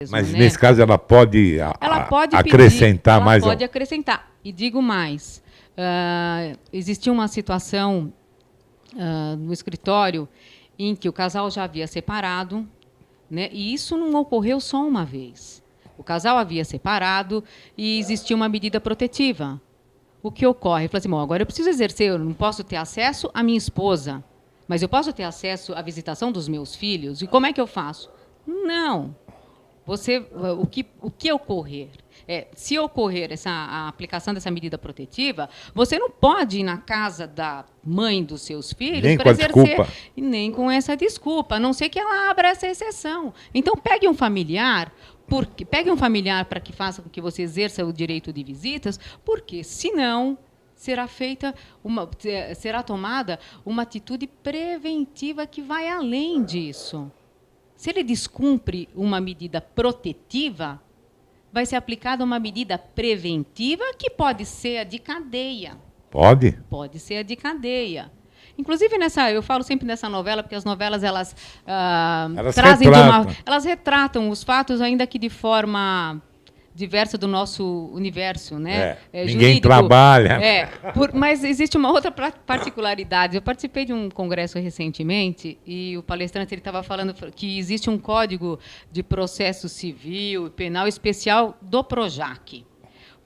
Mas né? nesse caso ela pode, Ela pode acrescentar pedir, mais. Ela pode acrescentar. E digo mais, existia uma situação no escritório em que o casal já havia separado, né? E isso não ocorreu só uma vez. O casal havia separado e existia uma medida protetiva. O que ocorre? Eu falei assim, bom, agora eu preciso exercer, eu não posso ter acesso à minha esposa, mas eu posso ter acesso à visitação dos meus filhos? E como é que eu faço? Não. O que ocorrer? Se ocorrer a aplicação dessa medida protetiva, você não pode ir na casa da mãe dos seus filhos para exercer, nem com essa desculpa, a não ser que ela abra essa exceção. Então, pegue um familiar para que faça com que você exerça o direito de visitas, porque, senão, será tomada uma atitude preventiva que vai além disso. Se ele descumpre uma medida protetiva, vai ser aplicada uma medida preventiva que pode ser a de cadeia. Pode? Pode ser a de cadeia. Inclusive, eu falo sempre nessa novela, porque as novelas elas trazem elas retratam os fatos, ainda que de forma diversa do nosso universo, né? Ninguém trabalha. Mas existe uma outra particularidade. Eu participei de um congresso recentemente e o palestrante estava falando que existe um código de processo civil e penal especial do Projac.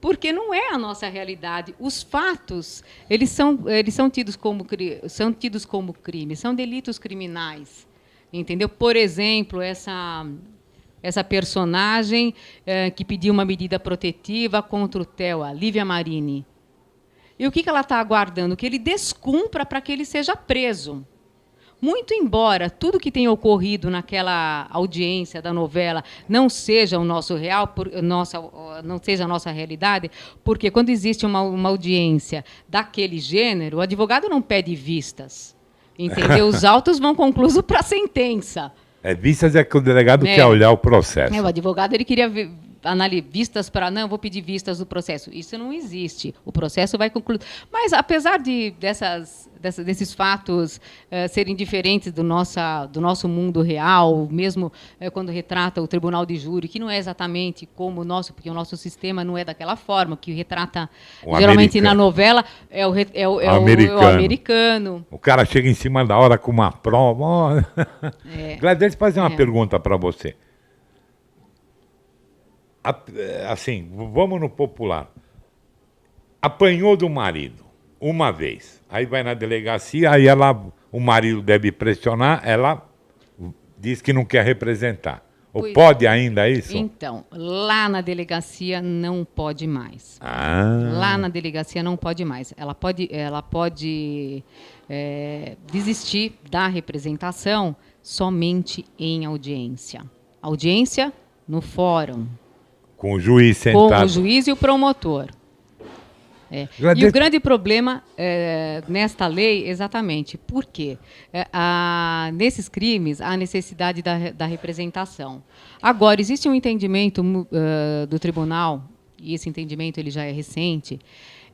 Porque não é a nossa realidade. Os fatos, eles são tidos como crime, são delitos criminais. Entendeu? Por exemplo, essa personagem que pediu uma medida protetiva contra o Theo, a Lívia Marini. E o que ela está aguardando? Que ele descumpra para que ele seja preso. Muito embora tudo que tenha ocorrido naquela audiência da novela não seja o nosso real, não seja a nossa realidade, porque quando existe uma audiência daquele gênero, o advogado não pede vistas. Entendeu? Os autos vão conclusos para a sentença. Vistas é que o delegado quer olhar o processo. O advogado ele queria vistas para... Não, vou pedir vistas do processo. Isso não existe. O processo vai concluir. Mas, apesar desses fatos serem diferentes do nosso mundo real, mesmo quando retrata o tribunal de júri, que não é exatamente como o nosso, porque o nosso sistema não é daquela forma, que retrata, geralmente na novela, é o americano. O cara chega em cima da hora com uma prova. Gladys, deixa eu fazer uma pergunta para você. Assim, vamos no popular. Apanhou do marido uma vez, aí vai na delegacia, aí o marido deve pressionar, ela diz que não quer representar. Ou pode ainda isso? Então, lá na delegacia não pode mais. Lá na delegacia não pode mais. Ela pode desistir da representação somente em audiência. Audiência no fórum. Com o juiz sentado. Com o juiz e o promotor. E o grande problema nesta lei, exatamente, por quê? Nesses crimes, há necessidade da representação. Agora, existe um entendimento do tribunal, e esse entendimento ele já é recente,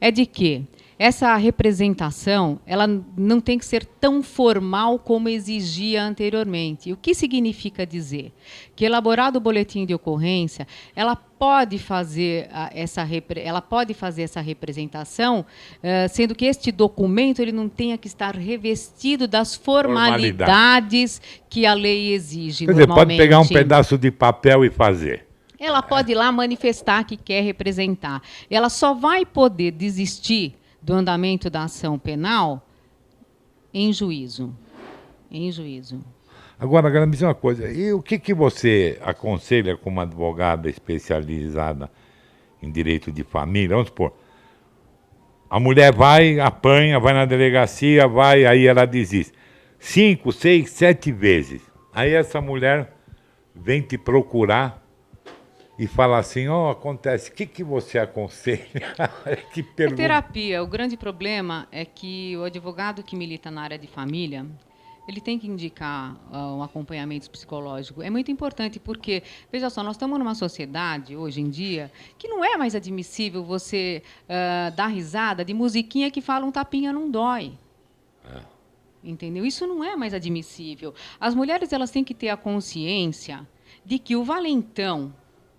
é de que essa representação ela não tem que ser tão formal como exigia anteriormente. O que significa dizer? Que, elaborado o boletim de ocorrência, ela pode fazer essa representação, sendo que este documento ele não tenha que estar revestido das formalidades que a lei exige. Quer dizer, pode pegar um pedaço de papel e fazer. Ela pode ir lá manifestar que quer representar. Ela só vai poder desistir do andamento da ação penal em juízo. Em juízo. Agora, me diz uma coisa. E o que você aconselha como advogada especializada em direito de família? Vamos supor, a mulher apanha, vai na delegacia, aí ela desiste. 5, 6, 7 vezes. Aí essa mulher vem te procurar e fala assim, acontece, o que você aconselha? Que pergunta. Terapia, o grande problema é que o advogado que milita na área de família, ele tem que indicar um acompanhamento psicológico. É muito importante porque, veja só, nós estamos numa sociedade, hoje em dia, que não é mais admissível você dar risada de musiquinha que fala um tapinha não dói. Entendeu? Isso não é mais admissível. As mulheres elas têm que ter a consciência de que o valentão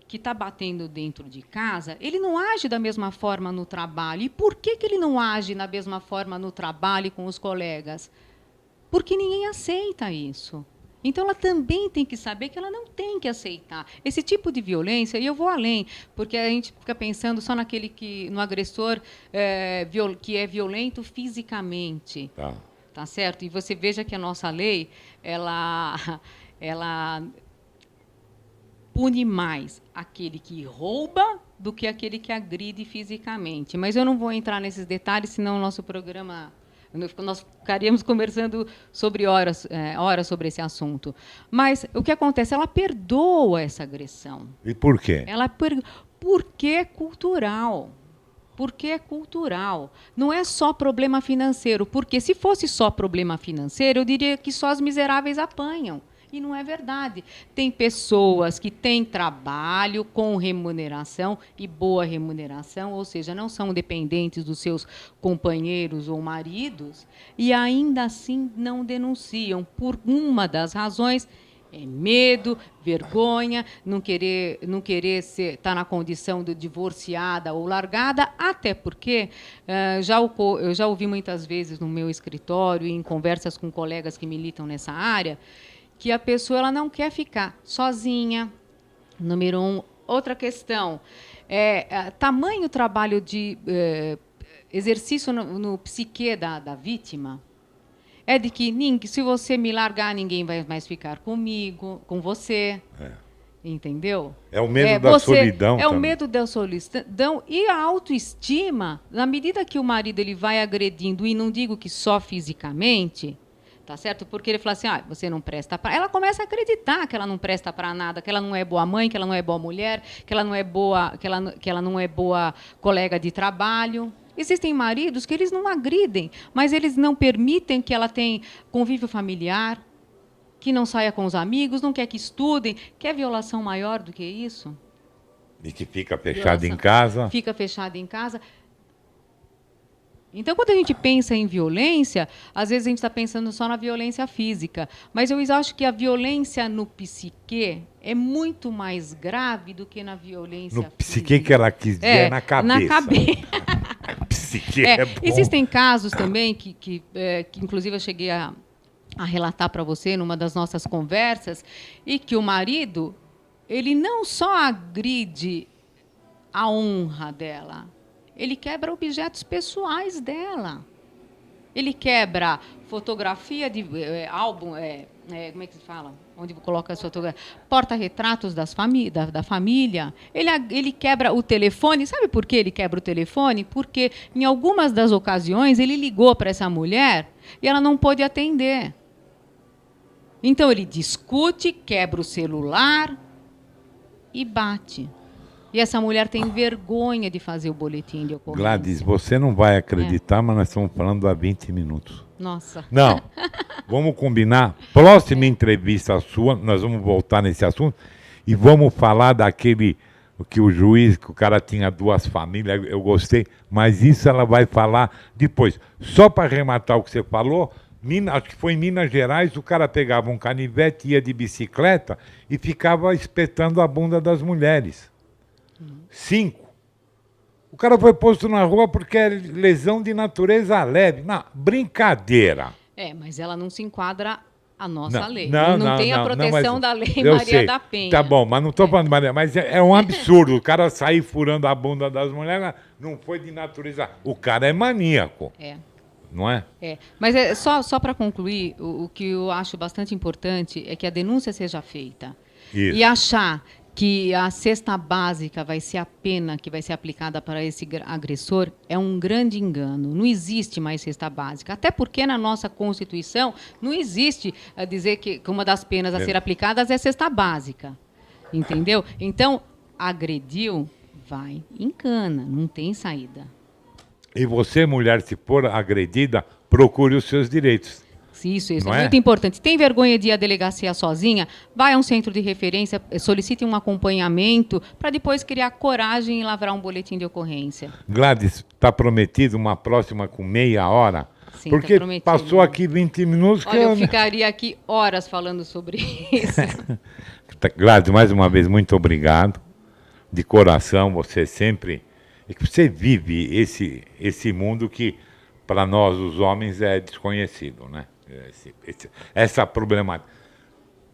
que está batendo dentro de casa, ele não age da mesma forma no trabalho. E por que ele não age da mesma forma no trabalho e com os colegas? Porque ninguém aceita isso. Então, ela também tem que saber que ela não tem que aceitar esse tipo de violência. E eu vou além, porque a gente fica pensando só no agressor que é violento fisicamente. Tá certo? E você veja que a nossa lei, ela pune mais aquele que rouba do que aquele que agride fisicamente. Mas eu não vou entrar nesses detalhes, senão o nosso programa... Nós ficaríamos conversando sobre horas sobre esse assunto. Mas o que acontece? Ela perdoa essa agressão. E por quê? Porque é cultural. Porque é cultural. Não é só problema financeiro. Porque se fosse só problema financeiro, eu diria que só os miseráveis apanham. E não é verdade. Tem pessoas que têm trabalho com remuneração e boa remuneração, ou seja, não são dependentes dos seus companheiros ou maridos, e ainda assim não denunciam. Por uma das razões é medo, vergonha, não querer estar na condição de divorciada ou largada, até porque eu já ouvi muitas vezes no meu escritório e em conversas com colegas que militam nessa área, que a pessoa ela não quer ficar sozinha, número 1. Outra questão, tamanho trabalho de exercício no psique da vítima, é de que se você me largar, ninguém vai mais ficar comigo, com você. Entendeu? É o medo da solidão. É o medo da solidão e a autoestima, na medida que o marido ele vai agredindo, e não digo que só fisicamente... Tá certo? Porque ele fala assim, você não presta para... Ela começa a acreditar que ela não presta para nada, que ela não é boa mãe, que ela não é boa mulher, que ela não é boa, que ela não é boa colega de trabalho. Existem maridos que eles não agridem, mas eles não permitem que ela tenha convívio familiar, que não saia com os amigos, não quer que estudem. Quer violação maior do que isso? E que fica fechado em casa. Fica fechado em casa. Então, quando a gente pensa em violência, às vezes a gente está pensando só na violência física. Mas eu acho que a violência no psique é muito mais grave do que na violência física. No psique que ela quis dizer na cabeça. Na cabeça. Psique é bom. Existem casos também que inclusive, eu cheguei a relatar para você numa das nossas conversas, e que o marido ele não só agride a honra dela, ele quebra objetos pessoais dela. Ele quebra fotografia de álbum, como é que se fala? Onde coloca as fotografias? Porta-retratos da família. Ele quebra o telefone. Sabe por que ele quebra o telefone? Porque, em algumas das ocasiões, ele ligou para essa mulher e ela não pôde atender. Então, ele discute, quebra o celular e bate. E essa mulher tem vergonha de fazer o boletim de ocorrência. Gladys, você não vai acreditar, mas nós estamos falando há 20 minutos. Nossa. Não, vamos combinar. Próxima entrevista sua, nós vamos voltar nesse assunto e vamos falar daquele que o juiz, que o cara tinha 2 famílias, eu gostei, mas isso ela vai falar depois. Só para arrematar o que você falou, acho que foi em Minas Gerais, o cara pegava um canivete, ia de bicicleta e ficava espetando a bunda das mulheres. 5. O cara foi posto na rua porque é lesão de natureza leve. Não, brincadeira. Mas ela não se enquadra à nossa lei. Não tem a proteção da lei Maria da Penha. Tá bom, mas não estou falando Maria, mas é um absurdo. O cara sair furando a bunda das mulheres não foi de natureza. O cara é maníaco. Não é? Mas só para concluir, o que eu acho bastante importante é que a denúncia seja feita. Isso. E achar que a cesta básica vai ser a pena que vai ser aplicada para esse agressor é um grande engano. Não existe mais cesta básica. Até porque na nossa Constituição não existe dizer que uma das penas a ser aplicadas é cesta básica. Entendeu? Então, agrediu, vai em cana, não tem saída. E você, mulher, se for agredida, procure os seus direitos. Isso é muito importante. Tem vergonha de ir à delegacia sozinha? Vai a um centro de referência, solicite um acompanhamento para depois criar coragem e lavrar um boletim de ocorrência. Gladys, está prometido uma próxima com meia hora? Sim, porque passou aqui 20 minutos. Olha, eu ficaria aqui horas falando sobre isso. Gladys, mais uma vez, muito obrigado. De coração, você sempre... E que você vive esse mundo que, para nós, os homens, é desconhecido, né? Essa problemática.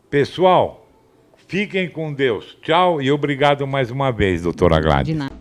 Pessoal, fiquem com Deus. Tchau e obrigado mais uma vez, doutora Gladys. De nada.